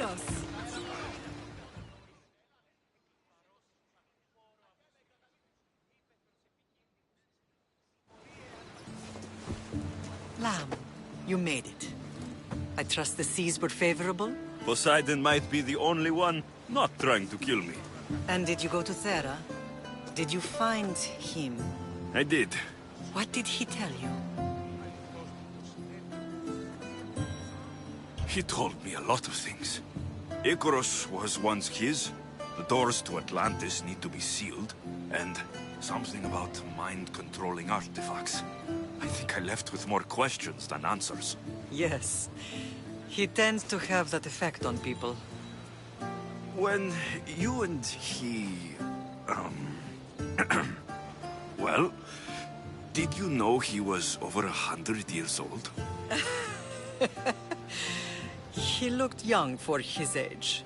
Adios. Lamb, you made it. I trust the seas were favorable? Poseidon might be the only one not trying to kill me. And did you go to Thera? Did you find him? I did. What did he tell you? He told me a lot of things. Icarus was once his. The doors to Atlantis need to be sealed. And something about mind-controlling artifacts. I think I left with more questions than answers. Yes. He tends to have that effect on people. When you and he... well, did you know he was over 100 years old? He looked young for his age.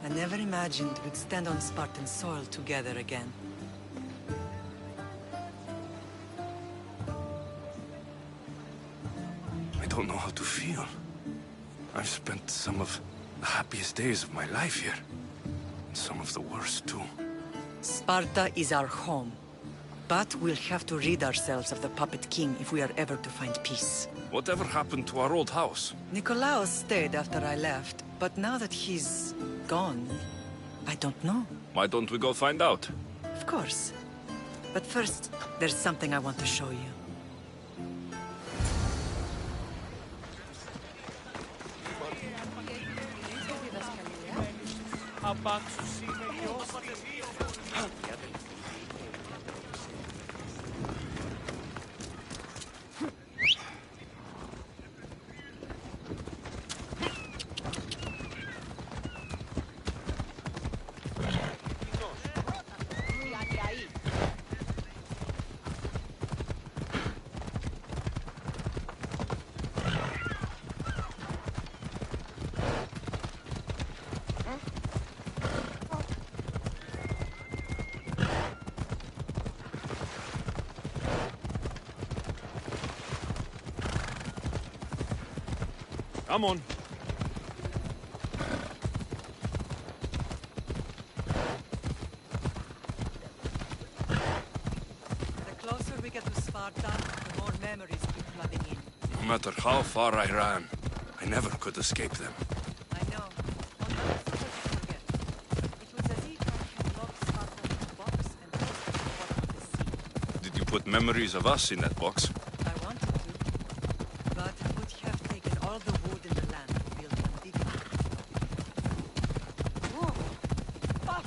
I never imagined we'd stand on Spartan soil together again. I don't know how to feel. I've spent some of the happiest days of my life here. And some of the worst, too. Sparta is our home. But we'll have to rid ourselves of the Puppet King if we are ever to find peace. Whatever happened to our old house? Nikolaos stayed after I left, but now that he's gone, I don't know. Why don't we go find out? Of course. But first, there's something I want to show you. Come on. The closer we get to Sparta, the more memories keep flooding in. No matter how far I ran, I never could escape them. I know. On earth, I forget. It was as if I had locked Sparta in a box and tossed it to the bottom of the sea. Did you put memories of us in that box? I wanted to, but it would have taken all the wood in the land to build one big one. Whoa! Fox!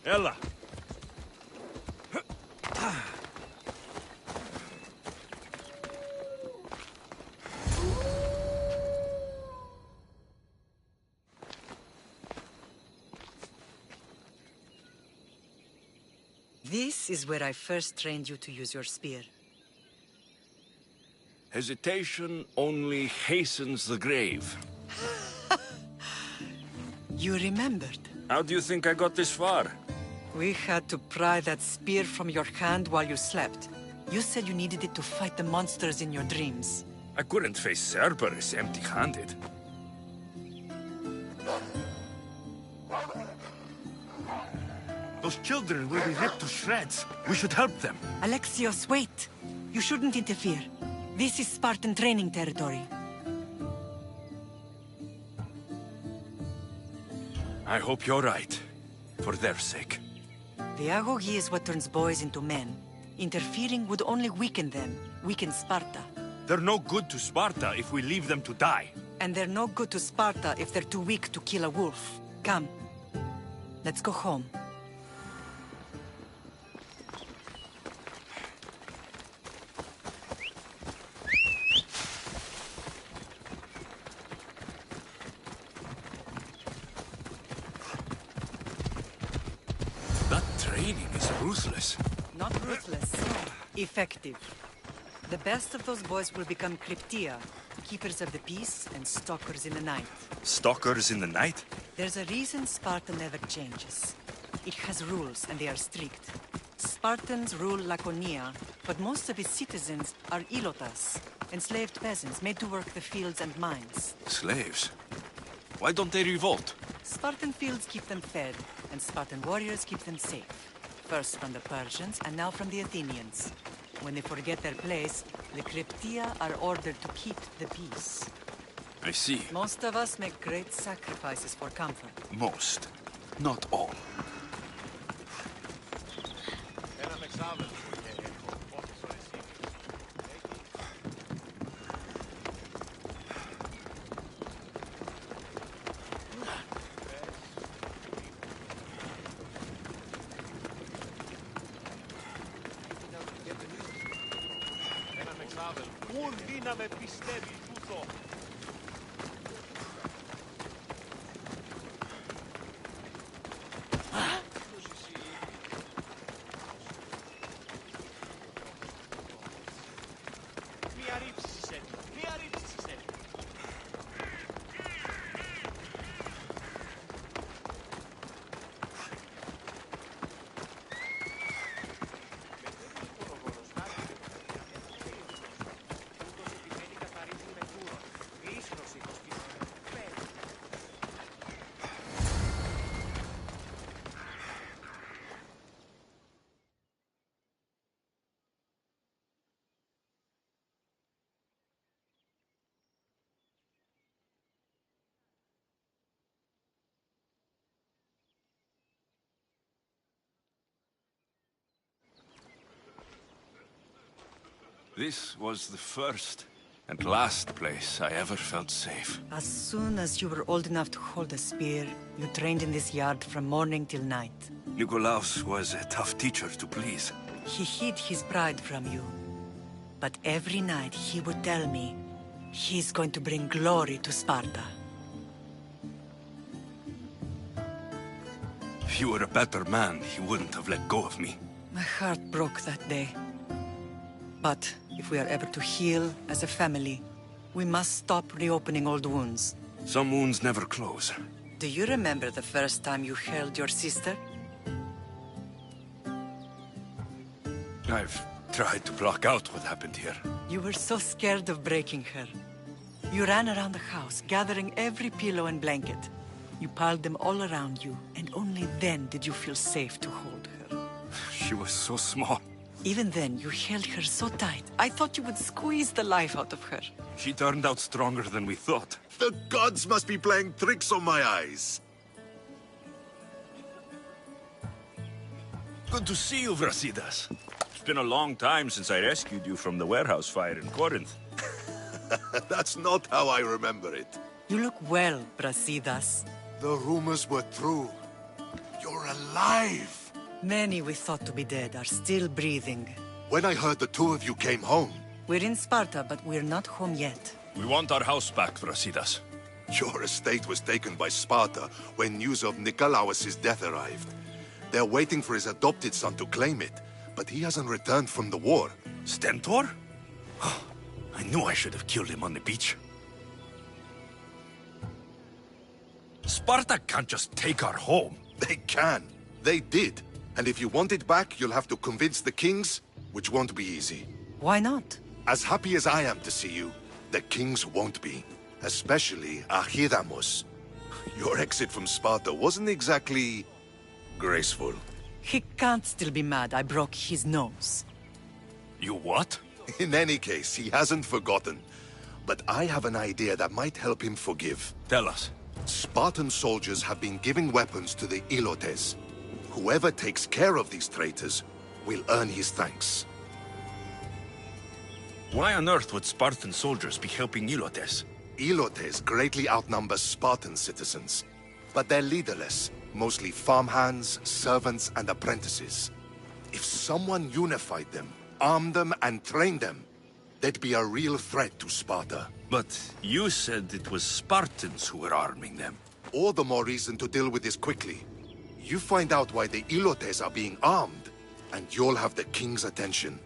Ella! This is where I first trained you to use your spear. Hesitation only hastens the grave. You remembered. How do you think I got this far? We had to pry that spear from your hand while you slept. You said you needed it to fight the monsters in your dreams. I couldn't face Cerberus empty-handed. Those children will be ripped to shreds. We should help them. Alexios, wait! You shouldn't interfere. This is Spartan training territory. I hope you're right. For their sake. The agoge is what turns boys into men. Interfering would only weaken them, weaken Sparta. They're no good to Sparta if we leave them to die. And they're no good to Sparta if they're too weak to kill a wolf. Come. Let's go home. That training is ruthless. Not ruthless. Effective. The best of those boys will become Cryptia, keepers of the peace and stalkers in the night. Stalkers in the night? There's a reason Sparta never changes. It has rules, and they are strict. Spartans rule Laconia, but most of its citizens are ilotas, enslaved peasants made to work the fields and mines. Slaves? Why don't they revolt? Spartan fields keep them fed, and Spartan warriors keep them safe. First from the Persians, and now from the Athenians. When they forget their place, the Cryptia are ordered to keep the peace. I see. Most of us make great sacrifices for comfort. Most. Not all. This was the first and last place I ever felt safe. As soon as you were old enough to hold a spear, you trained in this yard from morning till night. Nikolaos was a tough teacher to please. He hid his pride from you. But every night he would tell me, he's going to bring glory to Sparta. If you were a better man, he wouldn't have let go of me. My heart broke that day. But if we are ever to heal as a family, we must stop reopening old wounds. Some wounds never close. Do you remember the first time you held your sister? I've tried to block out what happened here. You were so scared of breaking her. You ran around the house, gathering every pillow and blanket. You piled them all around you, and only then did you feel safe to hold her. She was so small. Even then, you held her so tight. I thought you would squeeze the life out of her. She turned out stronger than we thought. The gods must be playing tricks on my eyes. Good to see you, Brasidas. It's been a long time since I rescued you from the warehouse fire in Corinth. That's not how I remember it. You look well, Brasidas. The rumors were true. You're alive! Many we thought to be dead are still breathing. When I heard the two of you came home, We're in Sparta, but we're not home yet. We want our house back, Brasidas. your estate was taken by Sparta when news of Nikolaos' death arrived. They're waiting for his adopted son to claim it, but he hasn't returned from the war. Stentor? I knew I should have killed him on the beach. Sparta can't just take our home. They can. They did. And if you want it back, you'll have to convince the kings, which won't be easy. Why not? As happy as I am to see you, the kings won't be. Especially Archidamos. Your exit from Sparta wasn't exactly graceful. He can't still be mad I broke his nose. You what? In any case, he hasn't forgotten. But I have an idea that might help him forgive. Tell us. Spartan soldiers have been giving weapons to the Ilotes. Whoever takes care of these traitors will earn his thanks. Why on earth would Spartan soldiers be helping Ilotes? Ilotes greatly outnumber Spartan citizens, but they're leaderless, mostly farmhands, servants, and apprentices. If someone unified them, armed them, and trained them, they'd be a real threat to Sparta. But you said it was Spartans who were arming them. All the more reason to deal with this quickly. You find out why the Ilotes are being armed, and you'll have the king's attention.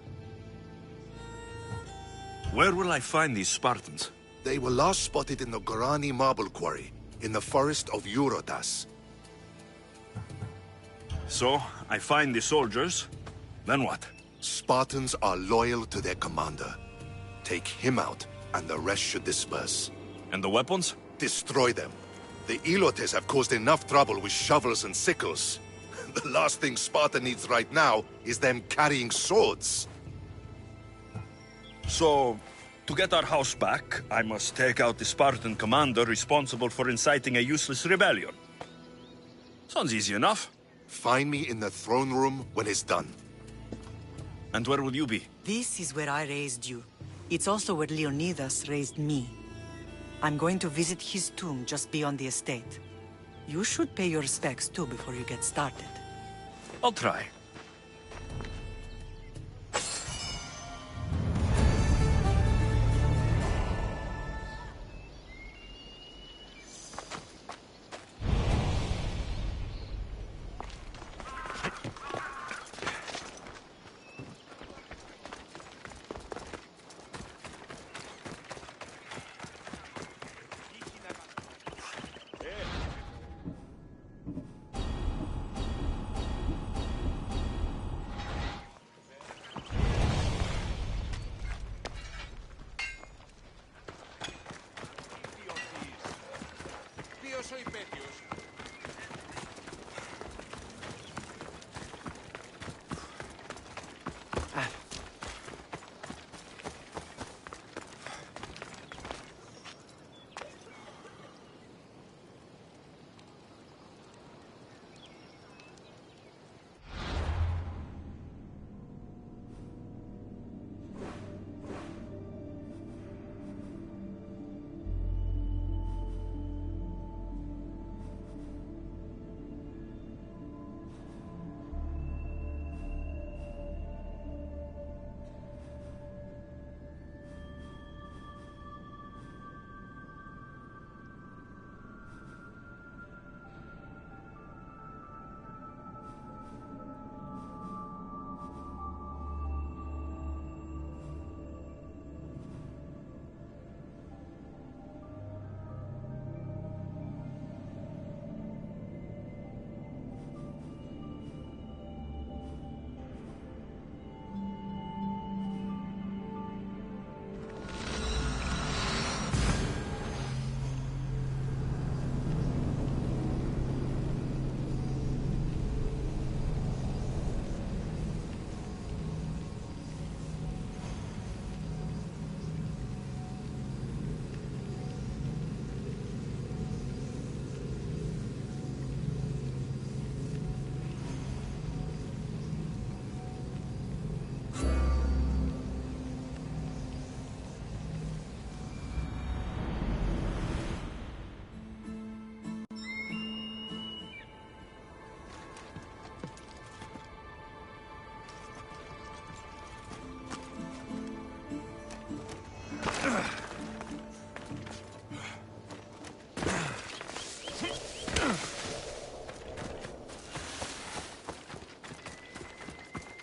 Where will I find these Spartans? They were last spotted in the Gorani marble quarry, in the forest of Eurotas. So, I find the soldiers, then what? Spartans are loyal to their commander. Take him out, and the rest should disperse. And the weapons? Destroy them. The Elotes have caused enough trouble with shovels and sickles. The last thing Sparta needs right now is them carrying swords. So, to get our house back, I must take out the Spartan commander responsible for inciting a useless rebellion. Sounds easy enough. Find me in the throne room when it's done. And where will you be? This is where I raised you. It's also where Leonidas raised me. I'm going to visit his tomb just beyond the estate. You should pay your respects too before you get started. I'll try.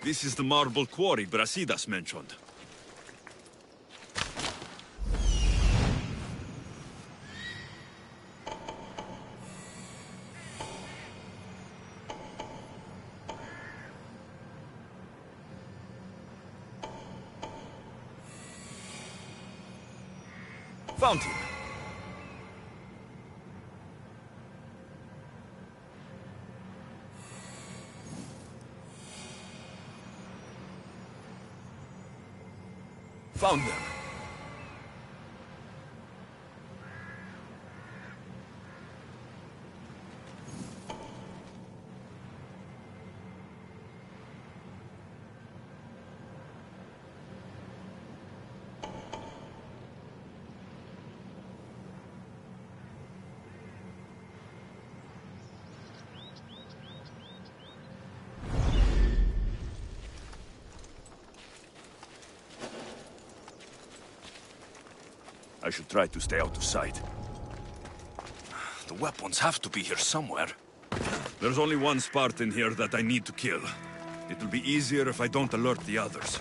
This is the marble quarry Brasidas mentioned. Found him. Found them. I should try to stay out of sight. The weapons have to be here somewhere. There's only one Spartan here that I need to kill. It'll be easier if I don't alert the others.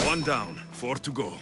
One down, 4 to go.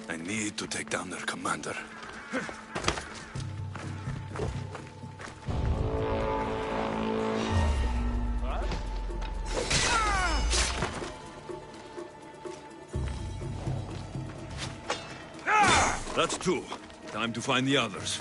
I need to take down their commander. That's 2. Time to find the others.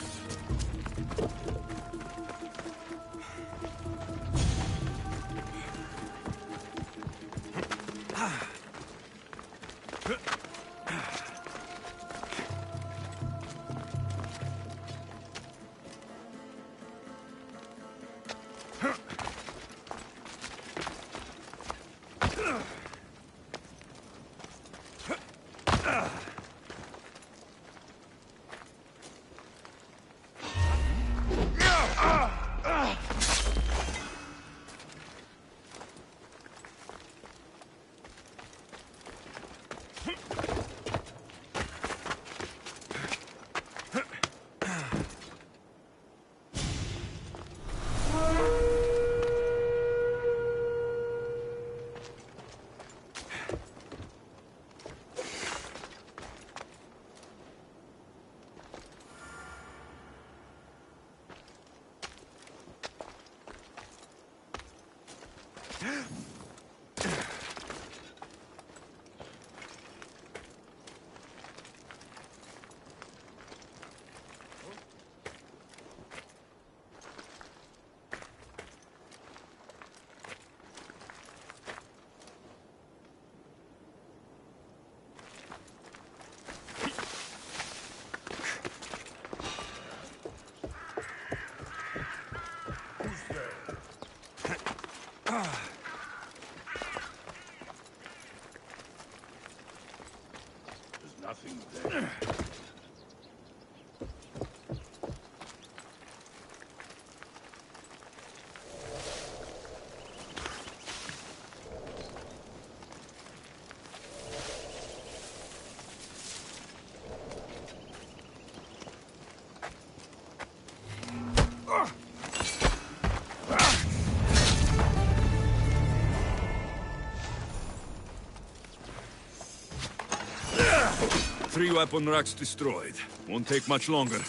3 weapon racks destroyed. Won't take much longer.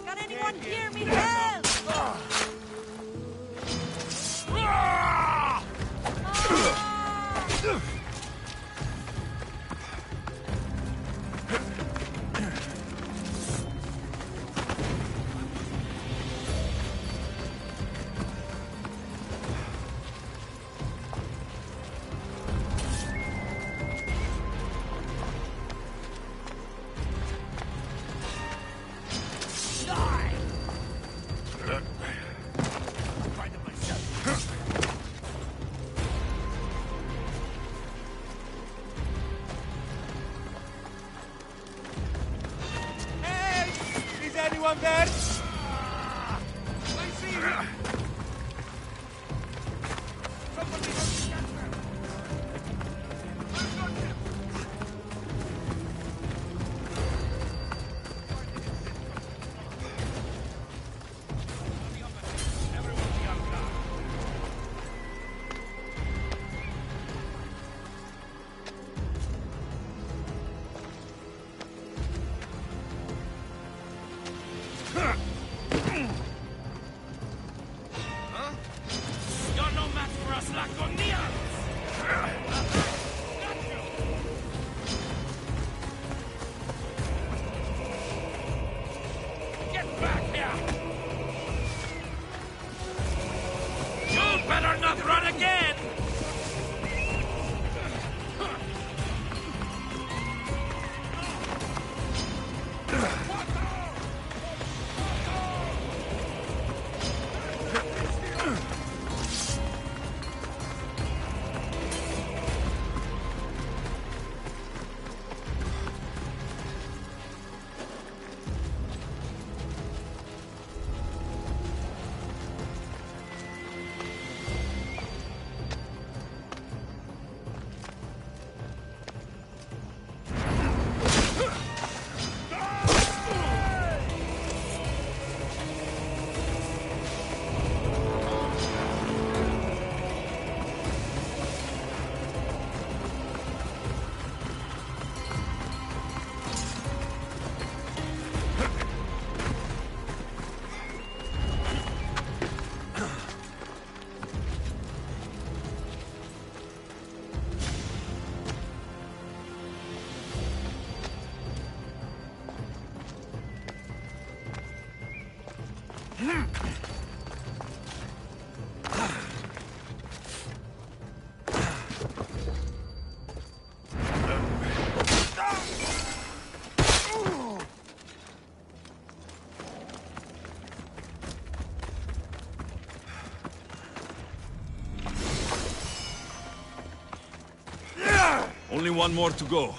Can anyone hear me? Help! Anyone there? I see you! Somebody help me catch them! I've got him! Everyone be on guard. You're no match for us, Laconians! Get back here! You better not run again! Only one more to go.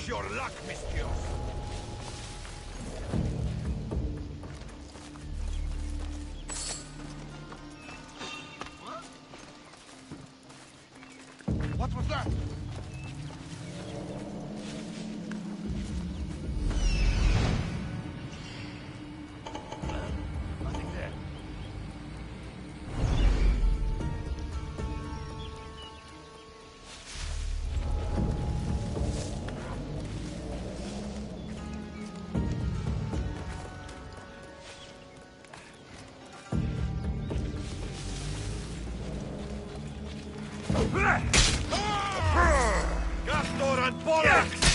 Your luck, monsieur. What was that? Nothing there. Castor and Pollux!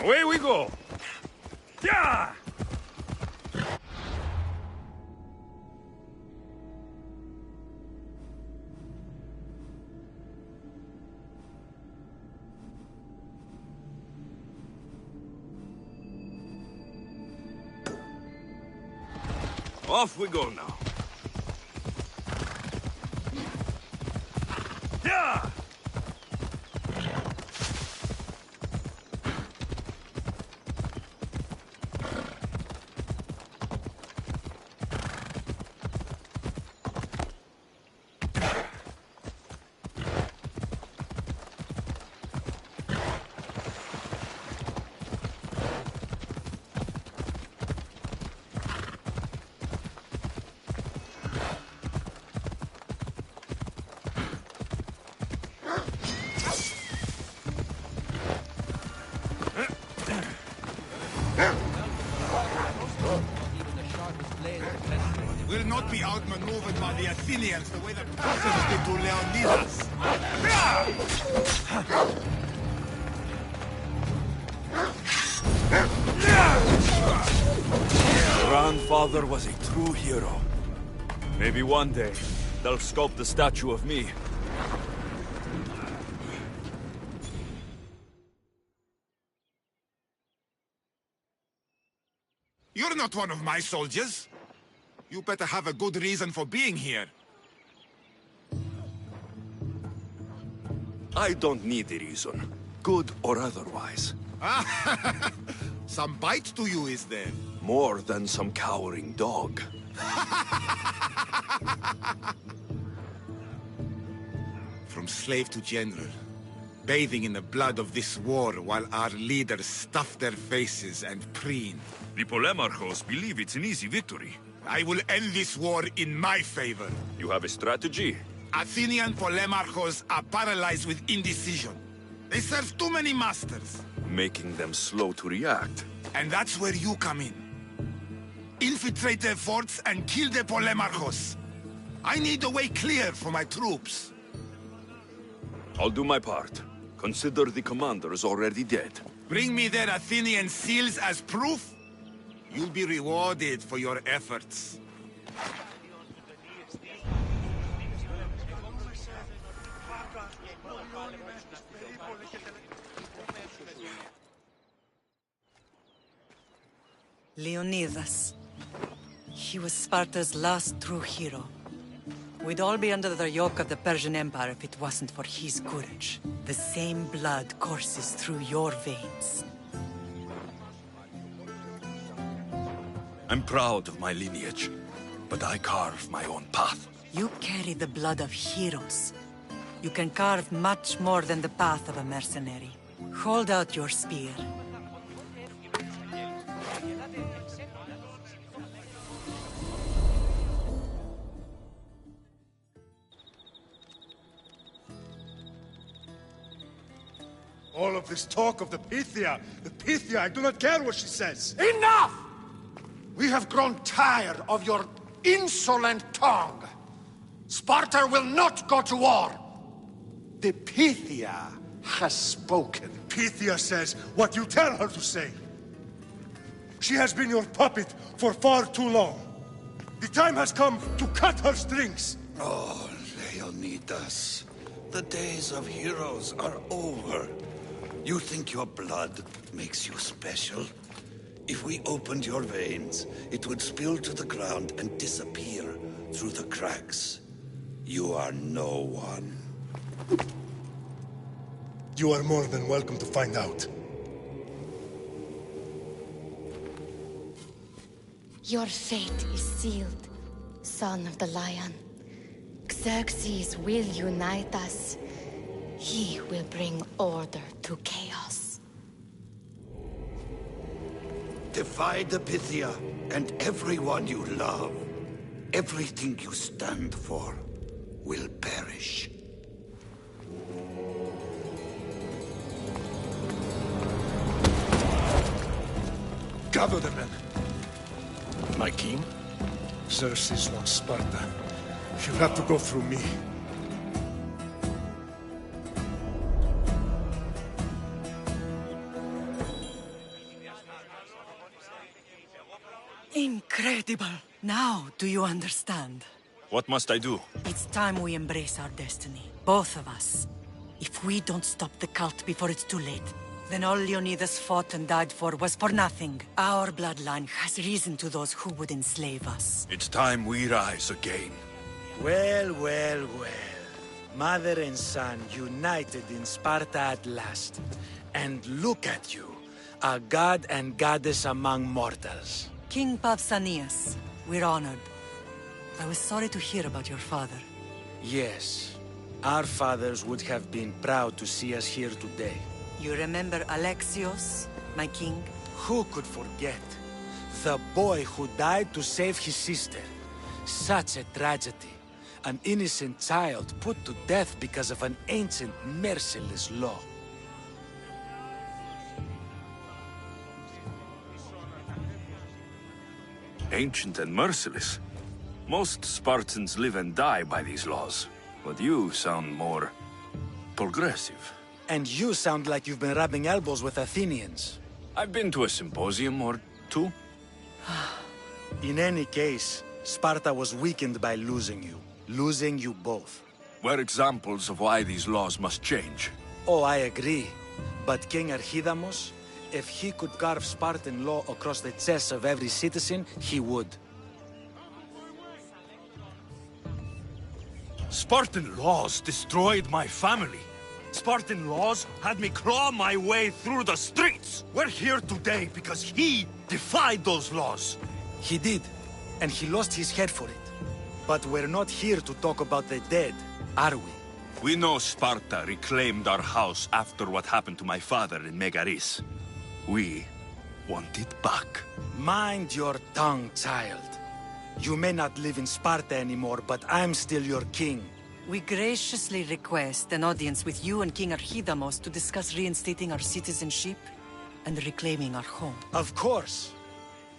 Away we go! Yeah! Off we go now. Yeah! Will not be outmaneuvered by the Athenians the way the Persians did to Leonidas. Grandfather was a true hero. Maybe one day, they'll sculpt a statue of me. You're not one of my soldiers. You better have a good reason for being here. I don't need a reason, good or otherwise. Some bite to you, is there? More than some cowering dog. From slave to general, bathing in the blood of this war while our leaders stuff their faces and preen. The Polemarchos believe it's an easy victory. I will end this war in my favor. You have a strategy? Athenian Polemarchos are paralyzed with indecision. They serve too many masters. Making them slow to react. And that's where you come in. Infiltrate their forts and kill the Polemarchos. I need a way clear for my troops. I'll do my part. Consider the commander is already dead. Bring me their Athenian seals as proof. You'll be rewarded for your efforts. Leonidas. He was Sparta's last true hero. We'd all be under the yoke of the Persian Empire if it wasn't for his courage. The same blood courses through your veins. I'm proud of my lineage, but I carve my own path. You carry the blood of heroes. You can carve much more than the path of a mercenary. Hold out your spear. All of this talk of the Pythia, I do not care what she says. Enough! We have grown tired of your insolent tongue. Sparta will not go to war. The Pythia has spoken. Pythia says what you tell her to say. She has been your puppet for far too long. The time has come to cut her strings. Oh, Leonidas, the days of heroes are over. You think your blood makes you special? If we opened your veins, it would spill to the ground and disappear through the cracks. You are no one. You are more than welcome to find out. Your fate is sealed, son of the lion. Xerxes will unite us. He will bring order to chaos. Defy the Pythia and everyone you love. Everything you stand for will perish. Gather the men. My king? Xerxes wants Sparta. She'll have to go through me. Incredible! Now do you understand? What must I do? It's time we embrace our destiny. Both of us. If we don't stop the cult before it's too late, then all Leonidas fought and died for was for nothing. Our bloodline has risen to those who would enslave us. It's time we rise again. Well, well, well. Mother and son united in Sparta at last. And look at you, a god and goddess among mortals. King Pausanias, we're honored. I was sorry to hear about your father. Yes, our fathers would have been proud to see us here today. You remember Alexios, my king? Who could forget? The boy who died to save his sister. Such a tragedy. An innocent child put to death because of an ancient, merciless law. Ancient and merciless. Most Spartans live and die by these laws. But you sound more progressive. And you sound like you've been rubbing elbows with Athenians. I've been to a symposium or two. In any case, Sparta was weakened by losing you. Losing you both. We're examples of why these laws must change. Oh, I agree. But King Archidamos, if he could carve Spartan law across the chests of every citizen, he would. Spartan laws destroyed my family. Spartan laws had me claw my way through the streets. We're here today because he defied those laws. He did, and he lost his head for it. But we're not here to talk about the dead, are we? We know Sparta reclaimed our house after what happened to my father in Megaris. We want it back. Mind your tongue, child. You may not live in Sparta anymore, but I'm still your king. We graciously request an audience with you and King Archidamos to discuss reinstating our citizenship and reclaiming our home. Of course.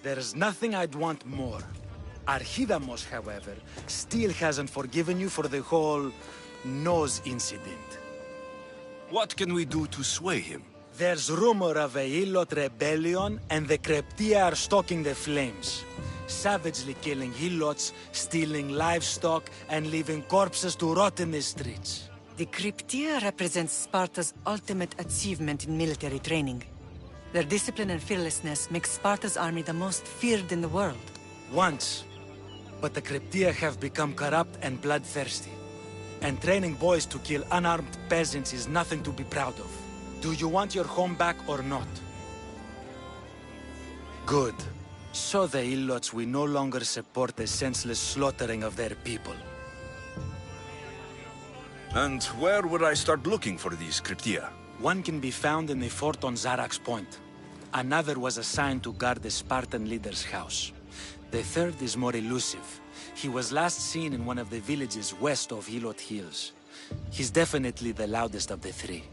There's nothing I'd want more. Archidamos, however, still hasn't forgiven you for the whole nose incident. What can we do to sway him? There's rumor of a Helot rebellion, and the Kryptia are stoking the flames. Savagely killing Helots, stealing livestock, and leaving corpses to rot in the streets. The Kryptia represents Sparta's ultimate achievement in military training. Their discipline and fearlessness make Sparta's army the most feared in the world. Once. But the Kryptia have become corrupt and bloodthirsty. And training boys to kill unarmed peasants is nothing to be proud of. Do you want your home back or not? Good. So the Helots will no longer support the senseless slaughtering of their people. And where would I start looking for these Kryptia? One can be found in the fort on Zarak's Point. Another was assigned to guard the Spartan leader's house. The third is more elusive. He was last seen in one of the villages west of Helot Hills. He's definitely the loudest of the three.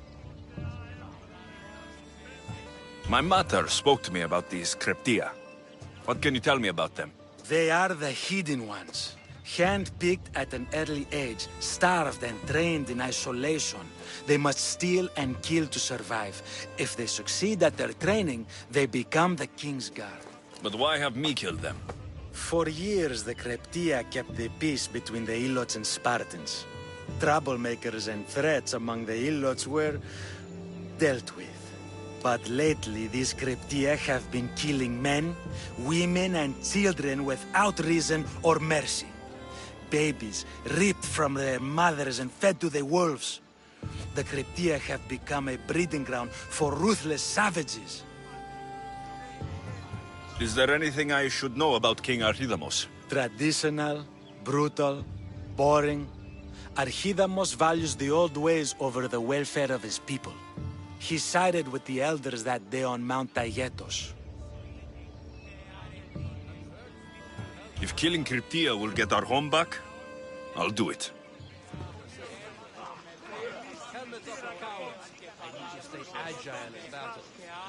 My mother spoke to me about these Kryptia. What can you tell me about them? They are the hidden ones. Hand-picked at an early age, starved and trained in isolation. They must steal and kill to survive. If they succeed at their training, they become the King's Guard. But why have me killed them? For years, the Kryptia kept the peace between the Helots and Spartans. Troublemakers and threats among the Helots were dealt with. But lately, these Kryptia have been killing men, women, and children without reason or mercy. Babies ripped from their mothers and fed to the wolves. The Kryptia have become a breeding ground for ruthless savages. Is there anything I should know about King Archidamos? Traditional, brutal, boring. Archidamos values the old ways over the welfare of his people. He sided with the elders that day on Mount Taygetos. If killing Kryptia will get our home back, I'll do it.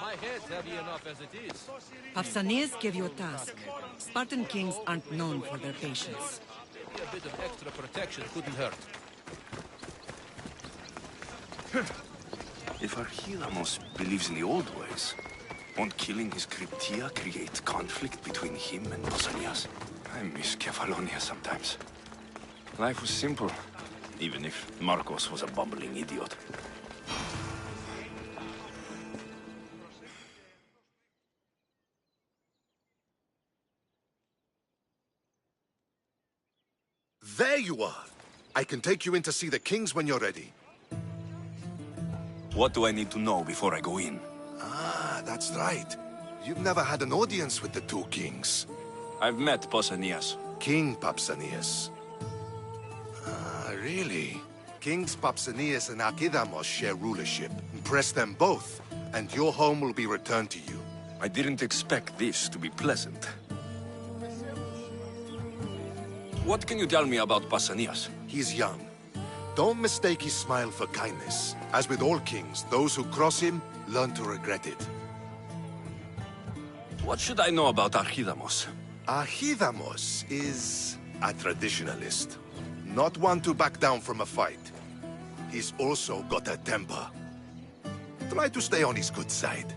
My head's heavy enough as it is. Pausanias gave you a task. Spartan kings aren't known for their patience. Maybe a bit of extra protection couldn't hurt. If Archidamos believes in the old ways, Won't killing his Cryptia create conflict between him and Pausanias? I miss Kefalonia sometimes. Life was simple, even if Marcos was a bumbling idiot. There you are! I can take you in to see the kings when you're ready. What do I need to know before I go in? Ah, that's right. You've never had an audience with the two kings. I've met Pausanias. King Pausanias. Ah, really? Kings Pausanias and Archidamos share rulership. Impress them both, and your home will be returned to you. I didn't expect this to be pleasant. What can you tell me about Pausanias? He's young. Don't mistake his smile for kindness. As with all kings, those who cross him learn to regret it. What should I know about Archidamos? Archidamos is a traditionalist. Not one to back down from a fight. He's also got a temper. Try to stay on his good side.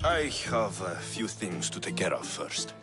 I have a few things to take care of first.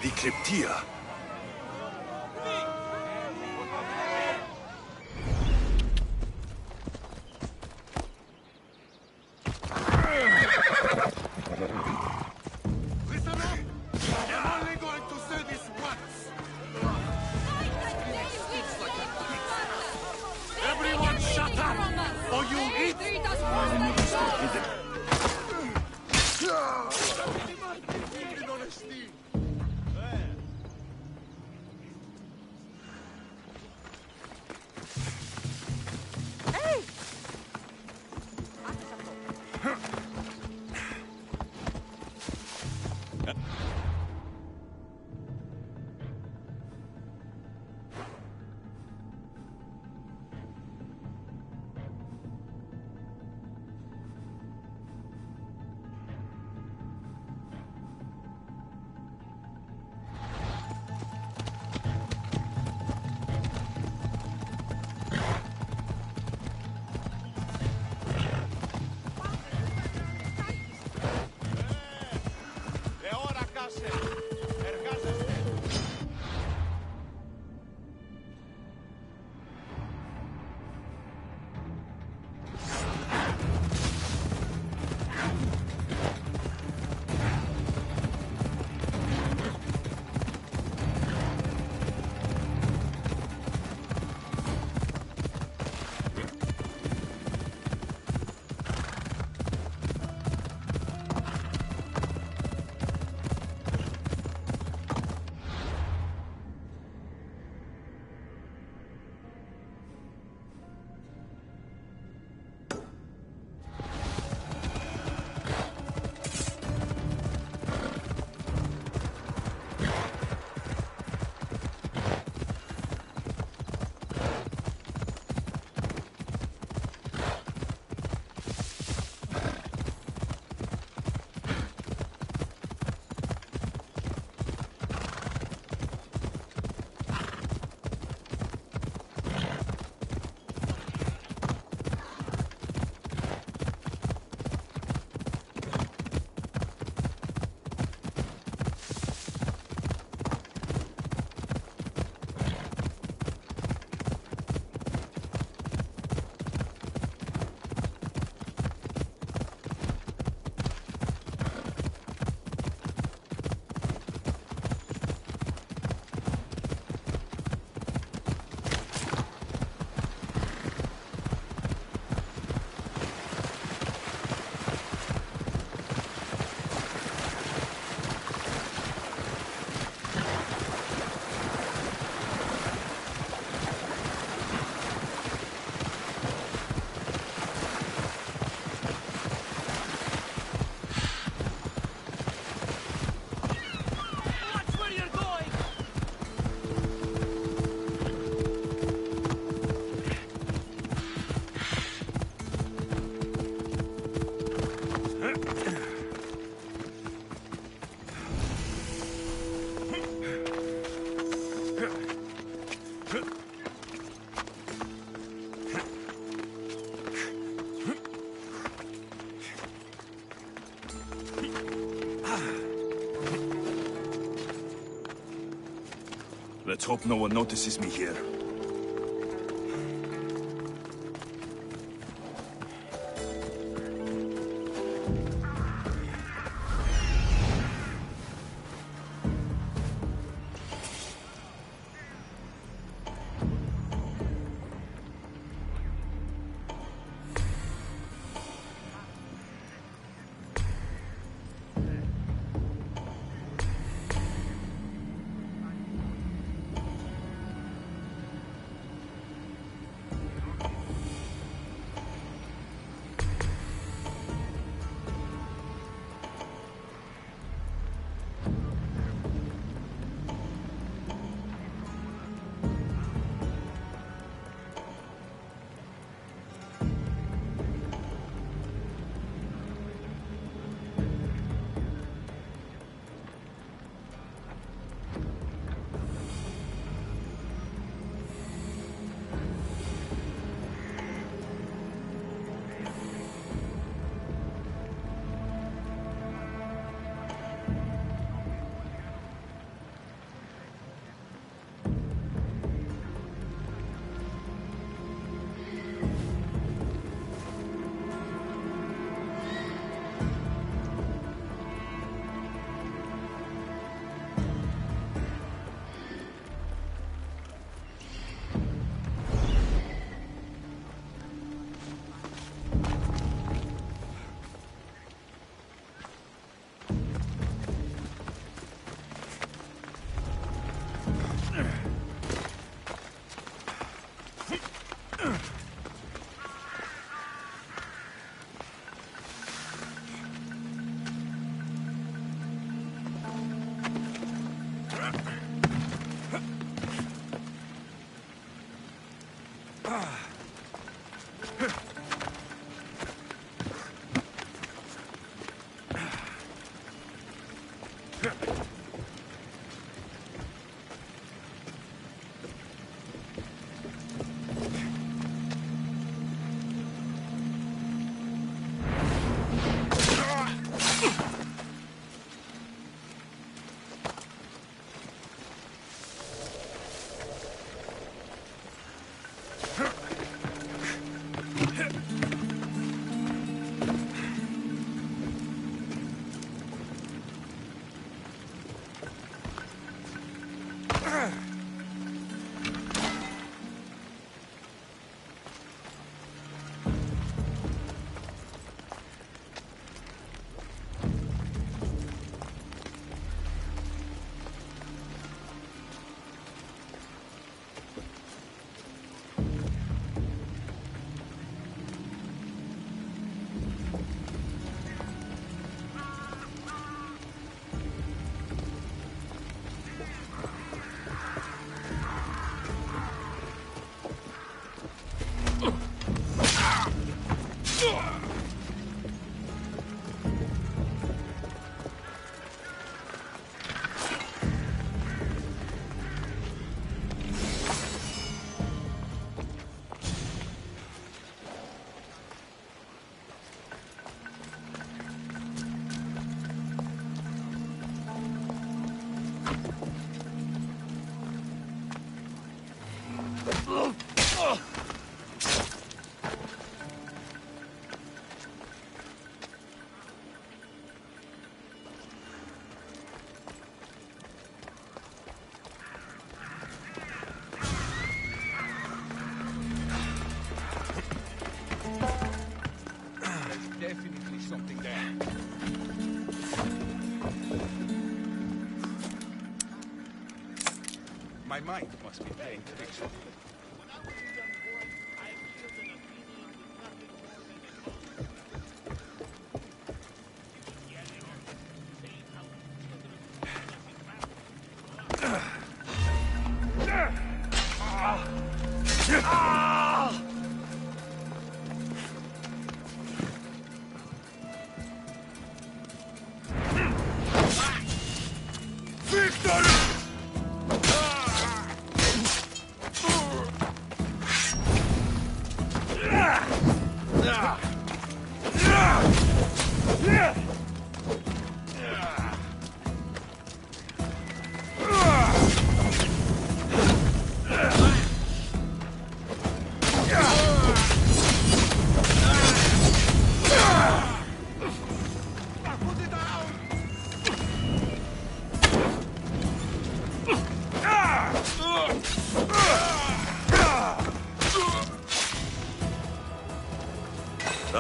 The Cryptia. Listen up! I'm only going to say this once! Everyone shut up! Or you eat! Let's hope no one notices me here. My mind must be playing tricks on me. Victory!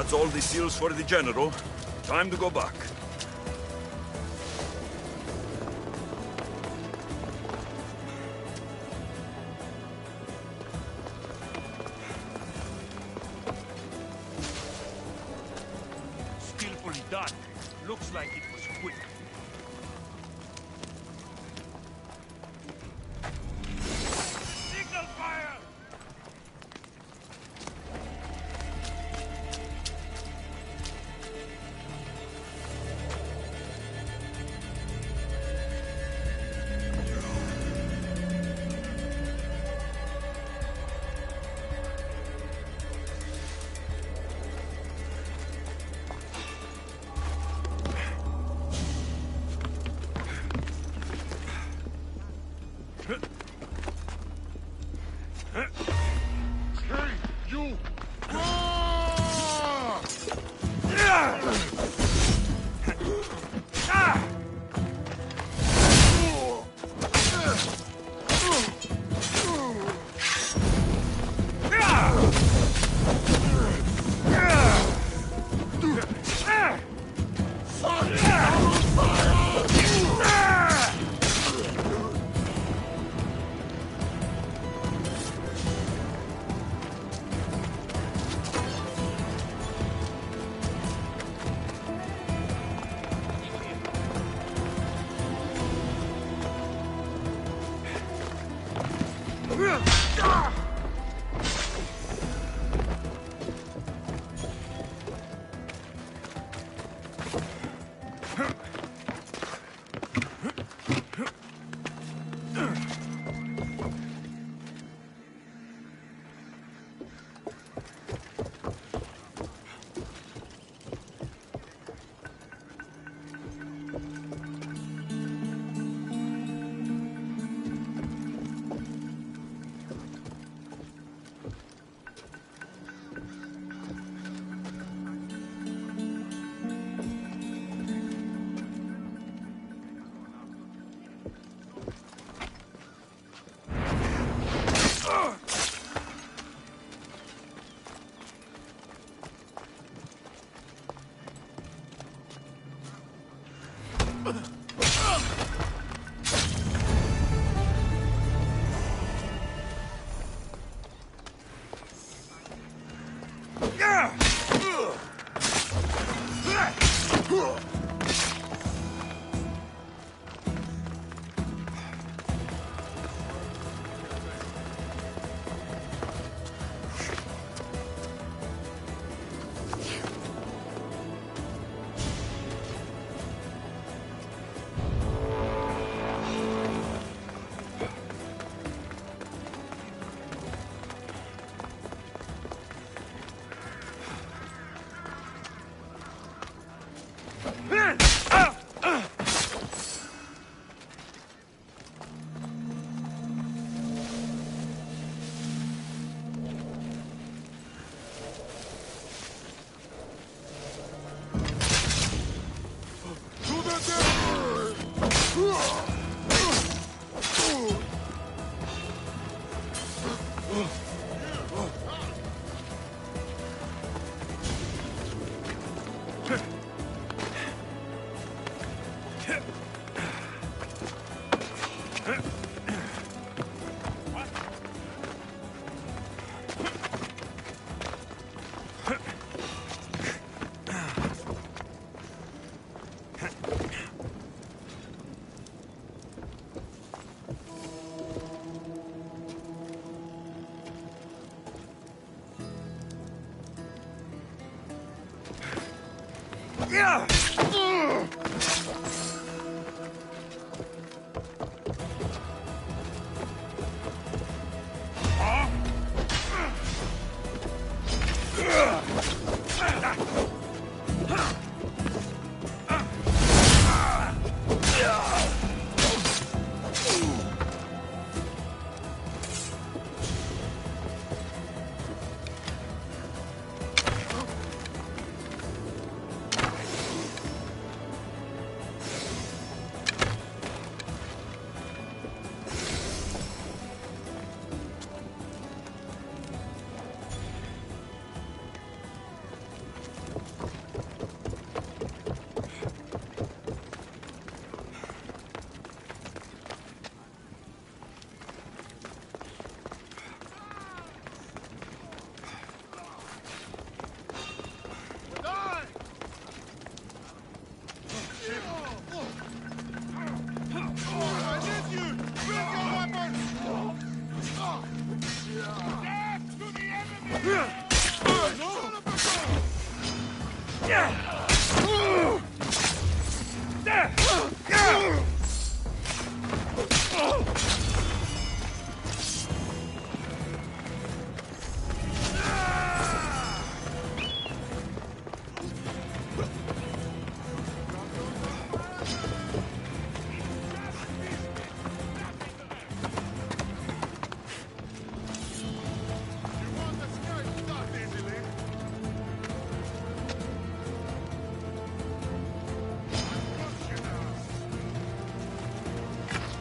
That's all the seals for the general. Time to go back. Skillfully done. Looks like it was quick. Signal fire!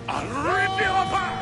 I'll rip you apart!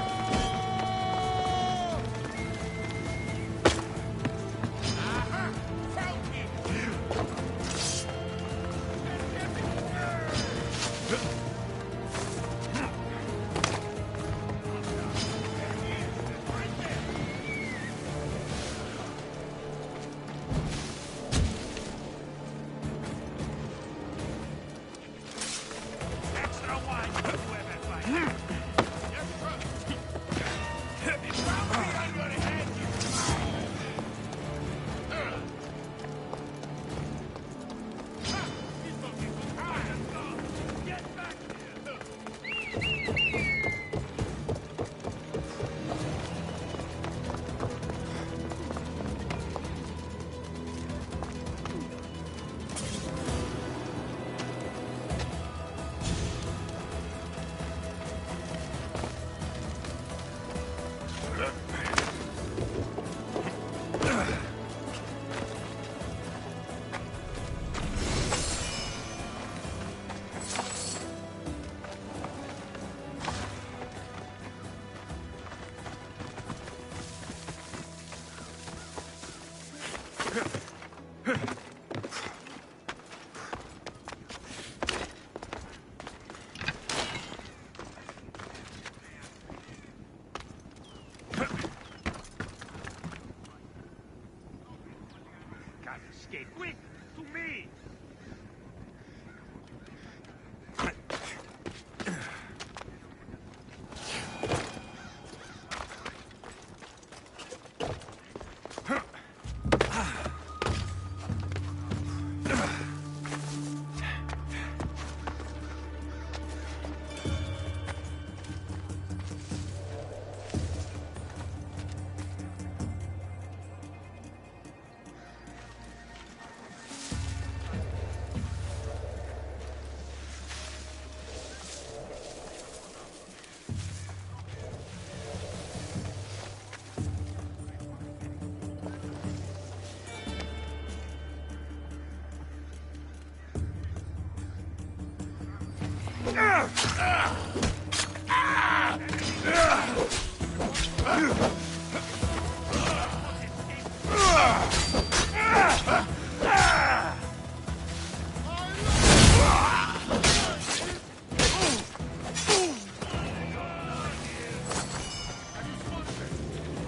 Escape quick to me.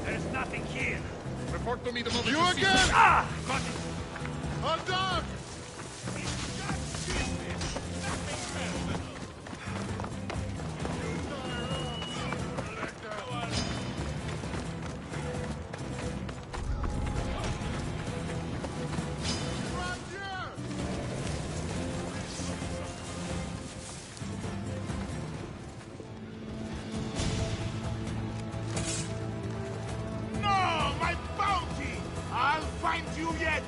There's nothing here. Report to me the moment You see again? Ah! Got it. Hold on! No, my bounty! I'll find you yet!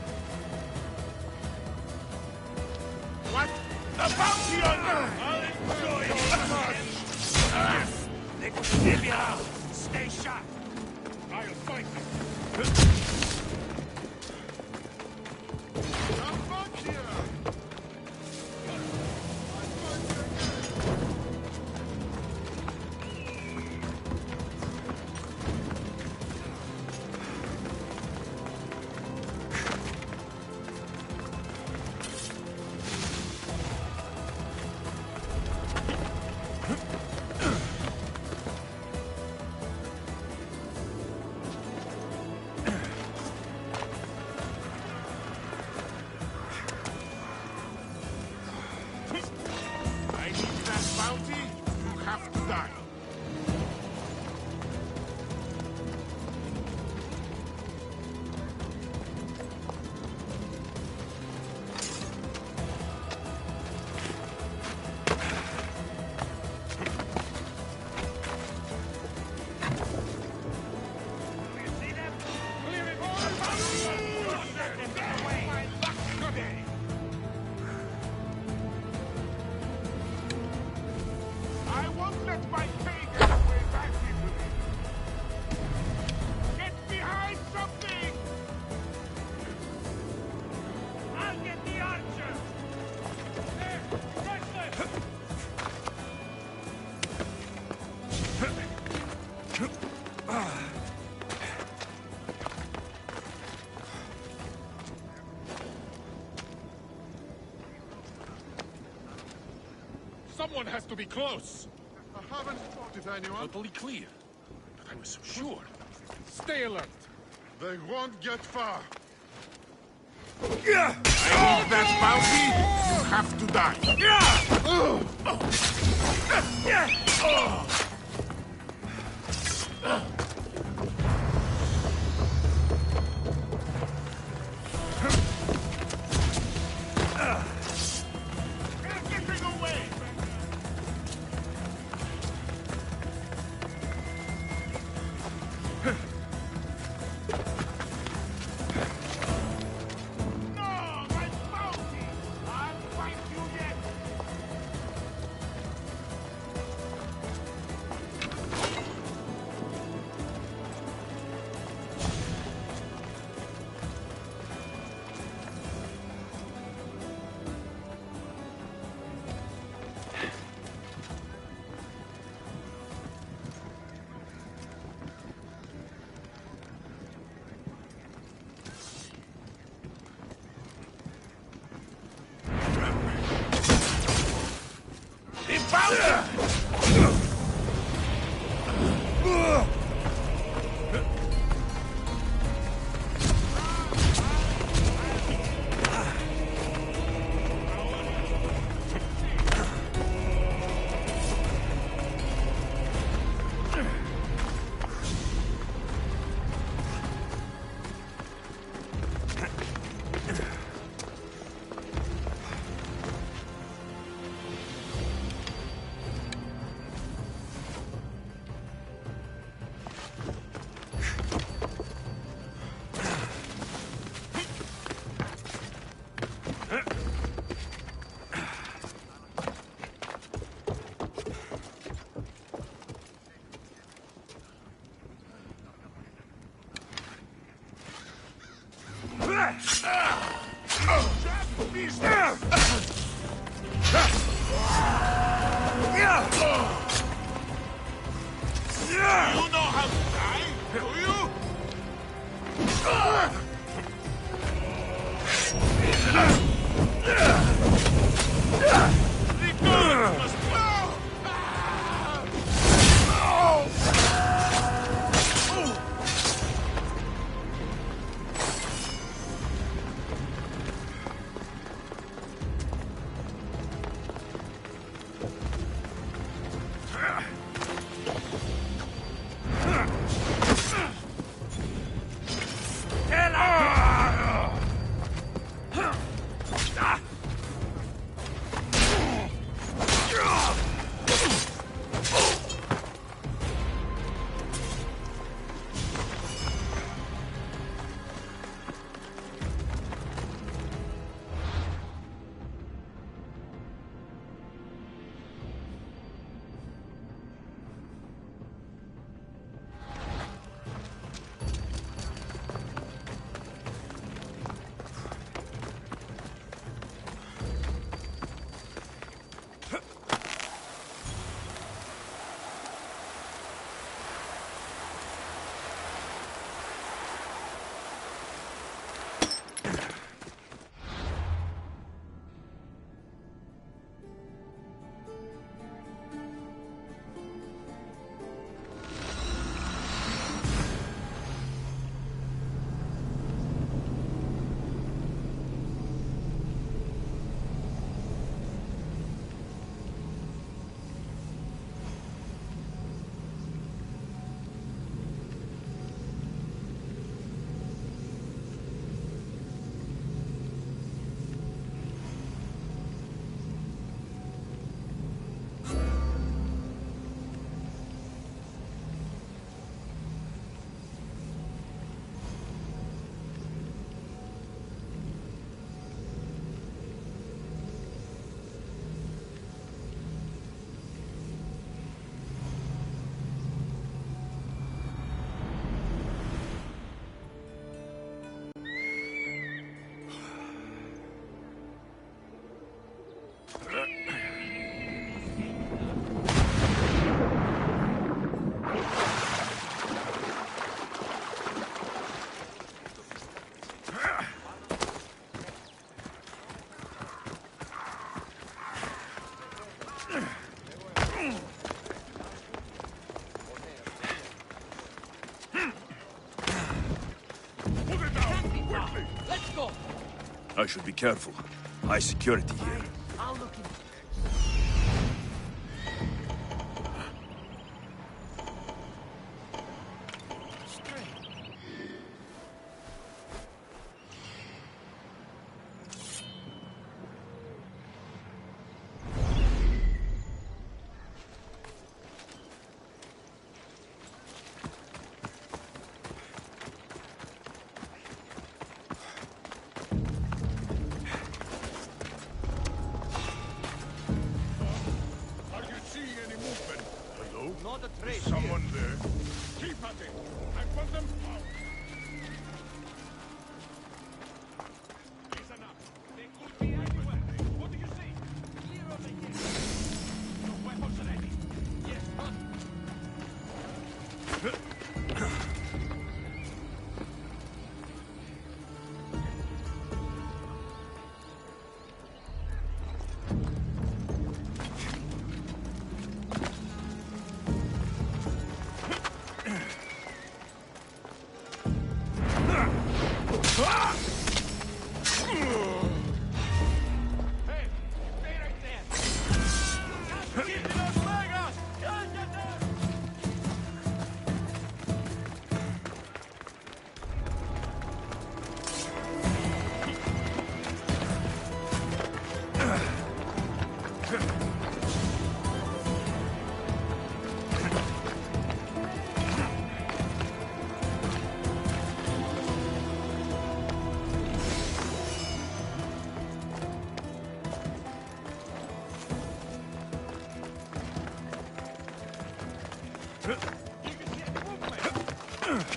What? The bounty on you! I'll enjoy it. Yes. Libya, stay sharp. I'll fight you! Come back here! I need that bounty. You have to die. You see them? Clear it all. Don't let them get away. My luck today. I won't let my pagan way back into me. Get behind something! I'll get the archer. There, Wrestler. Someone has to be close. I haven't spotted anyone. Totally clear. But I was so sure. Stay alert. They won't get far. I need that bounty. You have to die. They're getting away. No, my bounty! I'll find you yet. You know how to die, do you? The guns must go! I should be careful. High security here. I'll look into it. Someone there. Keep at it. I want them out. Listen up. They could be anywhere. What do you see? Clear over here. Your weapons ready. Yes, run.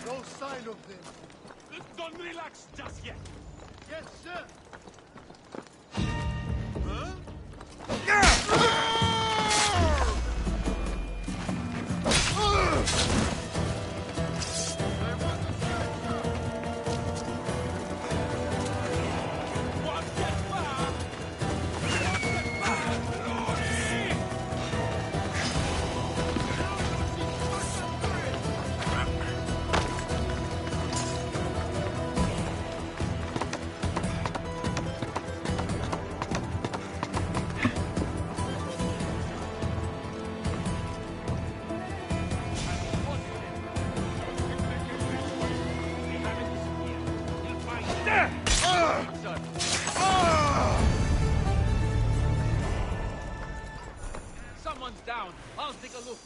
No sign of them. Don't relax just yet. Yes, sir. Someone's down. I'll take a look.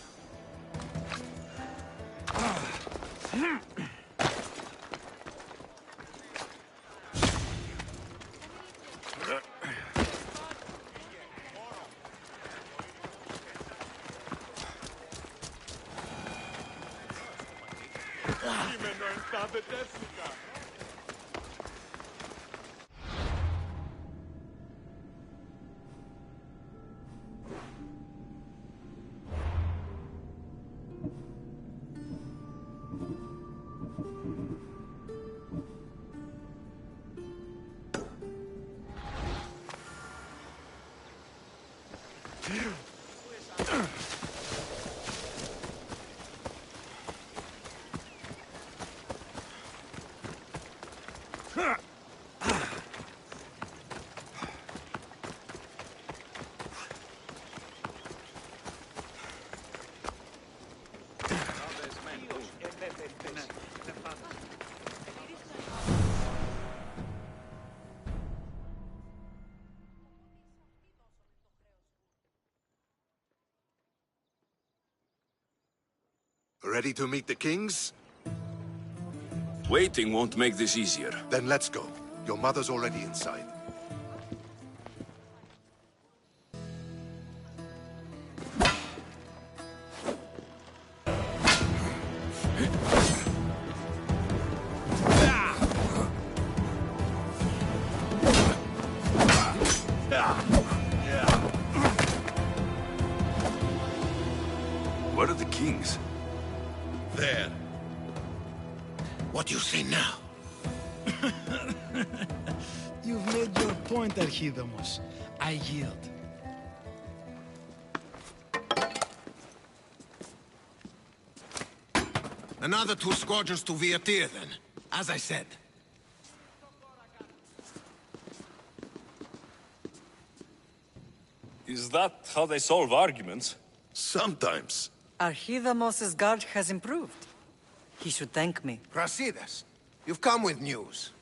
Ready to meet the kings? Waiting won't make this easier. Then let's go. Your mother's already inside. Where are the kings? There. What do you say now? You've made your point, Archidamos. I yield. Another 2 squadrons to Viatir, then. As I said. Is that how they solve arguments? Sometimes. Archidamos' guard has improved. He should thank me. Brasidas, you've come with news.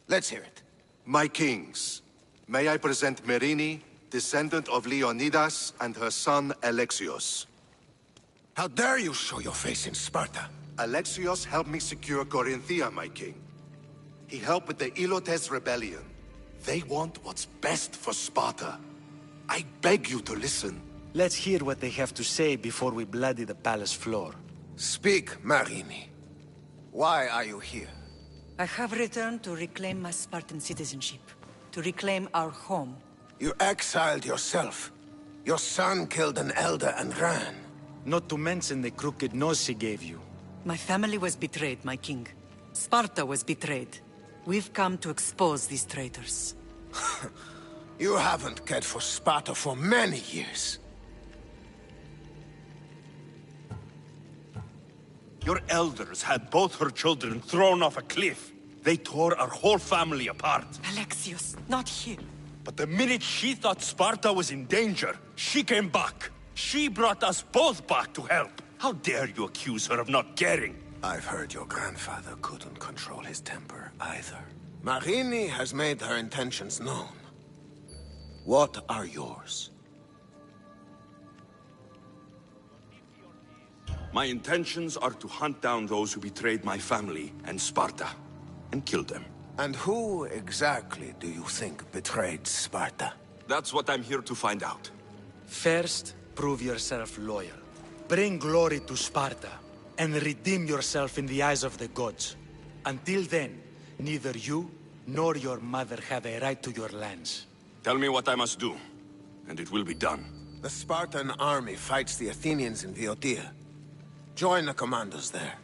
Let's hear it. My kings, may I present Merini, descendant of Leonidas, and her son Alexios. How dare you show your face in Sparta? Alexios helped me secure Corinthia, my king. He helped with the Ilotes rebellion. They want what's best for Sparta. I beg you to listen. Let's hear what they have to say before we bloody the palace floor. Speak, Marini. Why are you here? I have returned to reclaim my Spartan citizenship, to reclaim our home. You exiled yourself. Your son killed an elder and ran. Not to mention the crooked nose he gave you. My family was betrayed, my king. Sparta was betrayed. We've come to expose these traitors. You haven't cared for Sparta for many years. Your elders had both her children thrown off a cliff. They tore our whole family apart. Alexios, not here. But the minute she thought Sparta was in danger, she came back. She brought us both back to help. How dare you accuse her of not caring? I've heard your grandfather couldn't control his temper either. Marini has made her intentions known. What are yours? My intentions are to hunt down those who betrayed my family and Sparta, and kill them. And who exactly do you think betrayed Sparta? That's what I'm here to find out. First, prove yourself loyal. Bring glory to Sparta, and redeem yourself in the eyes of the gods. Until then, neither you nor your mother have a right to your lands. Tell me what I must do, and it will be done. The Spartan army fights the Athenians in Boeotia. Join the commandos there.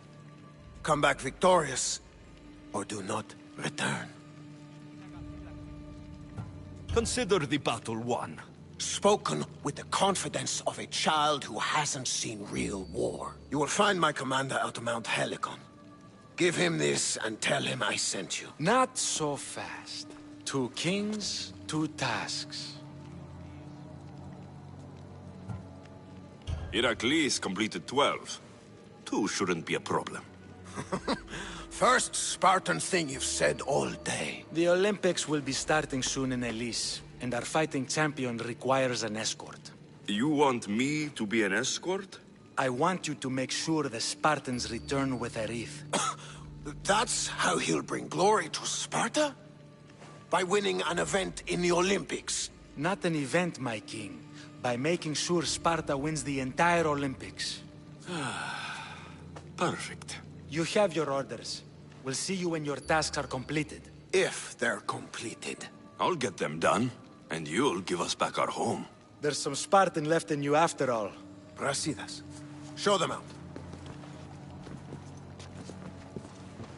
Come back victorious, or do not return. Consider the battle won. Spoken with the confidence of a child who hasn't seen real war. You will find my commander out of Mount Helicon. Give him this and tell him I sent you. Not so fast. 2 kings, 2 tasks. Heracles completed 12. 2 shouldn't be a problem. First Spartan thing you've said all day. The Olympics will be starting soon in Elise, and our fighting champion requires an escort. You want me to be an escort? I want you to make sure the Spartans return with a wreath. That's how he'll bring glory to Sparta? By winning an event in the Olympics? Not an event, my king. By making sure Sparta wins the entire Olympics. Perfect. You have your orders. We'll see you when your tasks are completed. If they're completed. I'll get them done, and you'll give us back our home. There's some Spartan left in you after all. Brasidas, show them out.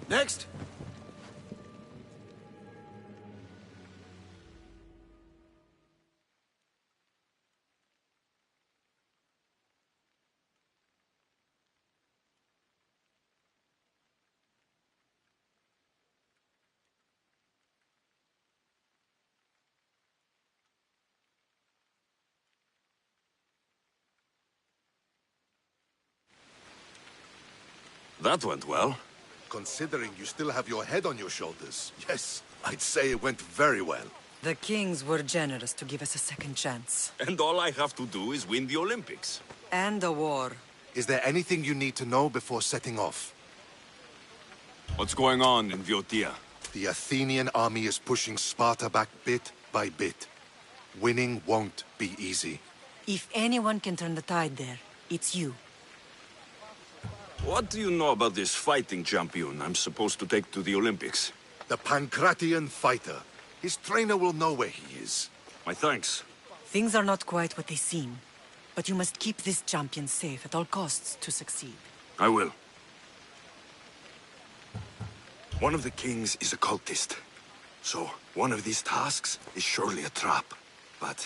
Next. That went well. Considering you still have your head on your shoulders, yes, I'd say it went very well. The kings were generous to give us a second chance. And all I have to do is win the Olympics. And a war. Is there anything you need to know before setting off? What's going on in Boeotia? The Athenian army is pushing Sparta back bit by bit. Winning won't be easy. If anyone can turn the tide there, it's you. What do you know about this fighting champion I'm supposed to take to the Olympics? The Pancratian fighter. His trainer will know where he is. My thanks. Things are not quite what they seem. But you must keep this champion safe at all costs to succeed. I will. One of the kings is a cultist. So, one of these tasks is surely a trap. But,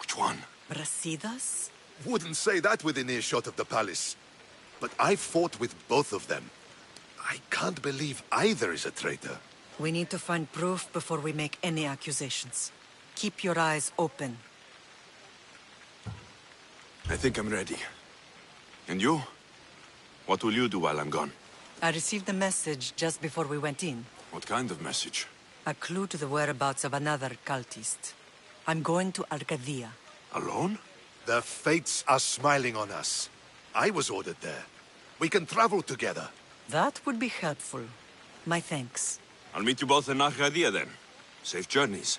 which one? Brasidas? Wouldn't say that within earshot of the palace. But I fought with both of them. I can't believe either is a traitor. We need to find proof before we make any accusations. Keep your eyes open. I think I'm ready. And you? What will you do while I'm gone? I received a message just before we went in. What kind of message? A clue to the whereabouts of another cultist. I'm going to Arcadia. Alone? The fates are smiling on us. I was ordered there. We can travel together. That would be helpful. My thanks. I'll meet you both in Arcadia then. Safe journeys.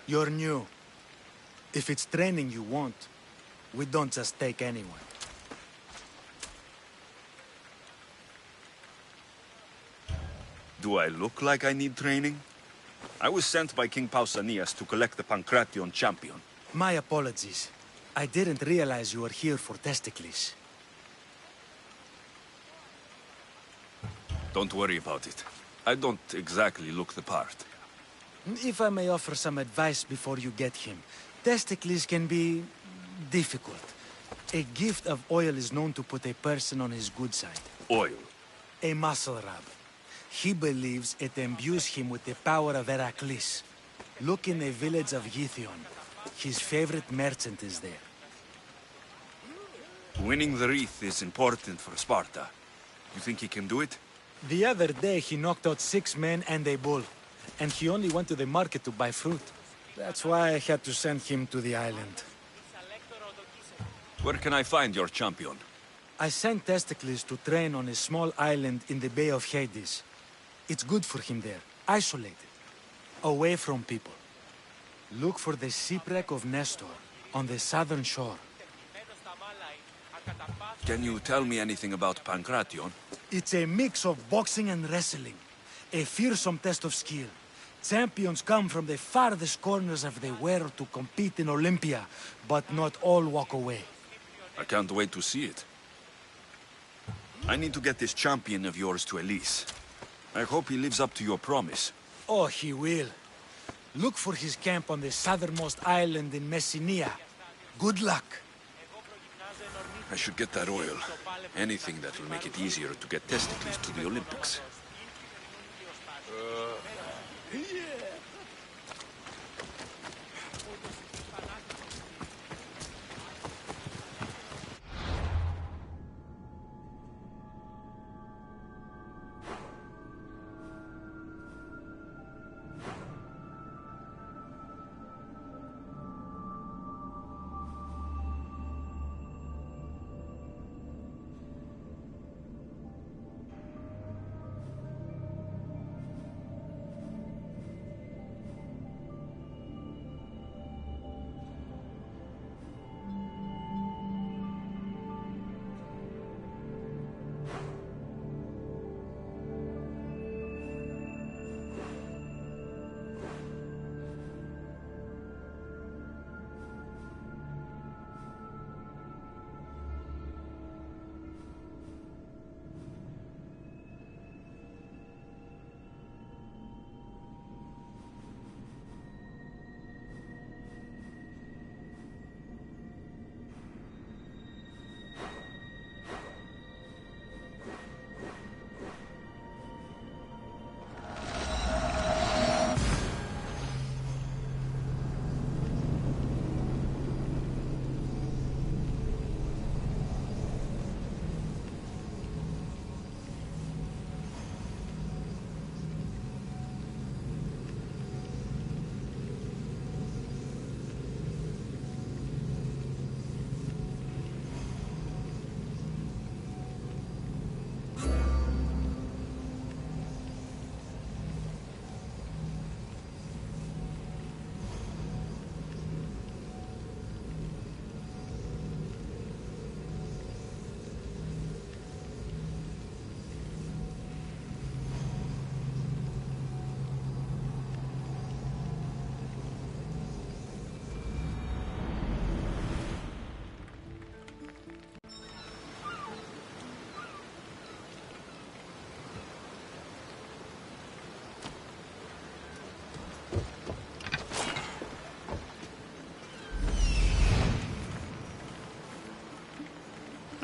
You're new. If it's training you want, we don't just take anyone. Do I look like I need training? I was sent by King Pausanias to collect the Pancration champion. My apologies. I didn't realize you were here for Testicles. Don't worry about it. I don't exactly look the part. If I may offer some advice before you get him, Testicles can be difficult. A gift of oil is known to put a person on his good side. Oil? A muscle rub. He believes it imbues him with the power of Heracles. Look in the village of Githyon. His favorite merchant is there. Winning the wreath is important for Sparta. You think he can do it? The other day he knocked out 6 men and a bull. And he only went to the market to buy fruit. That's why I had to send him to the island. Where can I find your champion? I sent Testicles to train on a small island in the Bay of Hades. It's good for him there, isolated, away from people. Look for the shipwreck of Nestor on the southern shore. Can you tell me anything about Pancration? It's a mix of boxing and wrestling. A fearsome test of skill. Champions come from the farthest corners of the world to compete in Olympia, but not all walk away. I can't wait to see it. I need to get this champion of yours to Elise. I hope he lives up to your promise. Oh, he will. Look for his camp on the southernmost island in Messenia. Good luck. I should get that oil. Anything that will make it easier to get Testicles to the Olympics.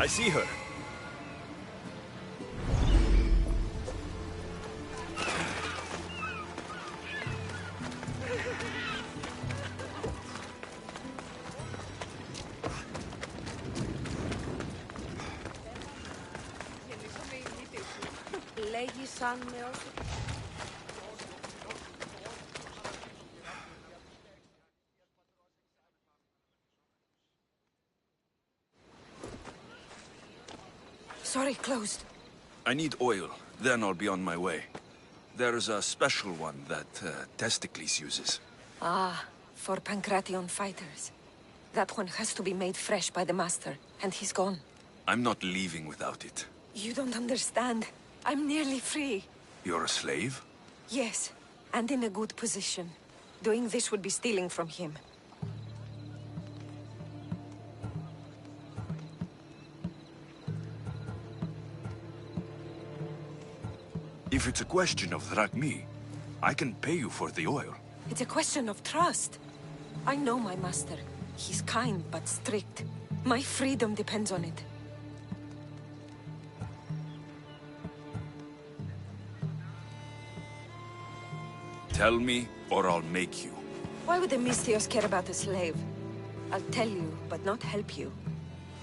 I see her. Sorry, closed. I need oil, then I'll be on my way. There's a special one that Testicles uses. Ah, for Pancration fighters. That one has to be made fresh by the master, and he's gone. I'm not leaving without it. You don't understand. I'm nearly free. You're a slave? Yes, and in a good position. Doing this would be stealing from him. If it's a question of drachmi, I can pay you for the oil. It's a question of trust. I know my master. He's kind but strict. My freedom depends on it. Tell me, or I'll make you. Why would the Mystios care about a slave? I'll tell you, but not help you.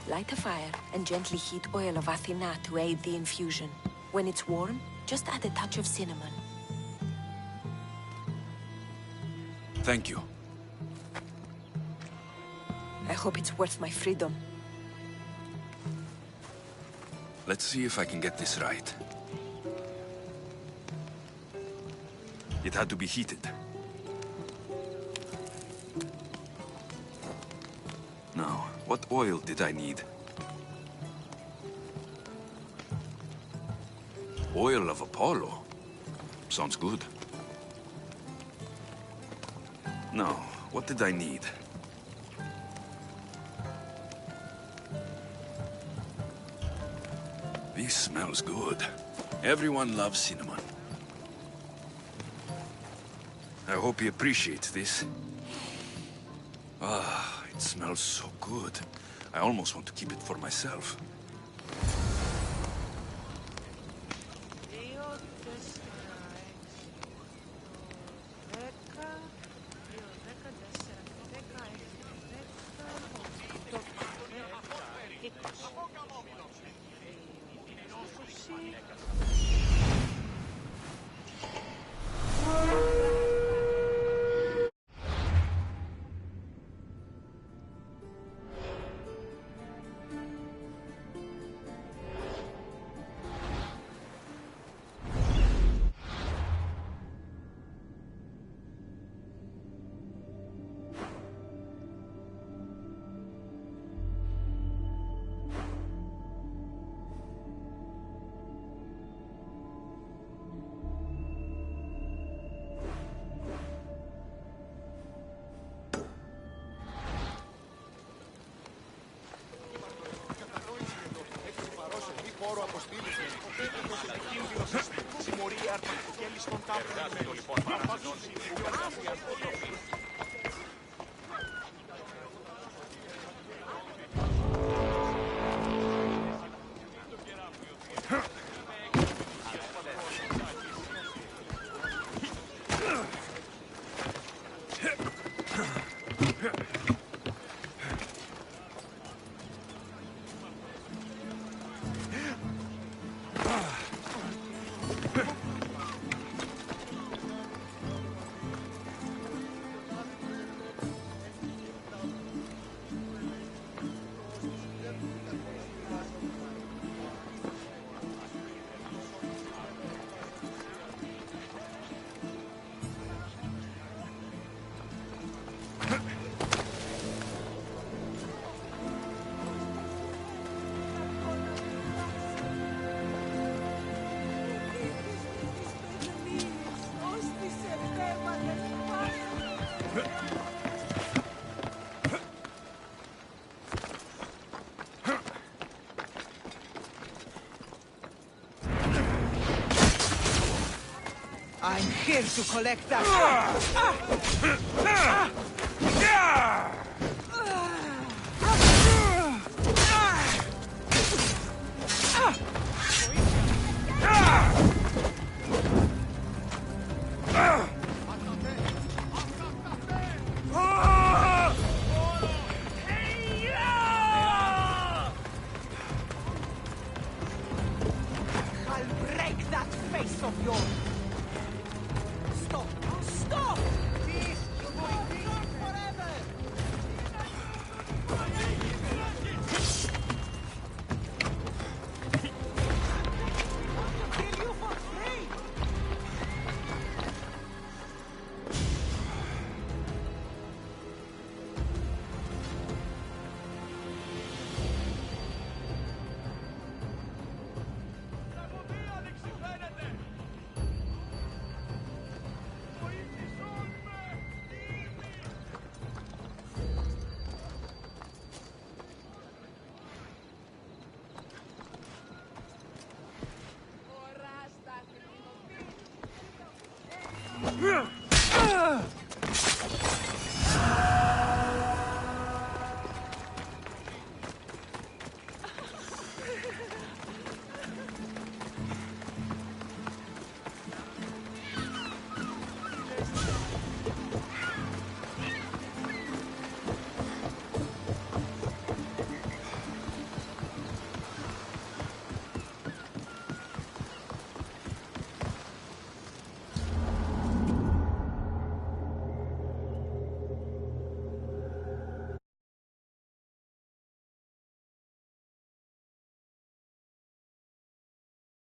Light a fire and gently heat oil of Athena to aid the infusion. When it's warm, just add a touch of cinnamon. Thank you. I hope it's worth my freedom. Let's see if I can get this right. It had to be heated. Now, what oil did I need? Oil of Apollo. Sounds good. Now, what did I need? This smells good. Everyone loves cinnamon. I hope he appreciates this. Ah, it smells so good. I almost want to keep it for myself. I'm here to collect that.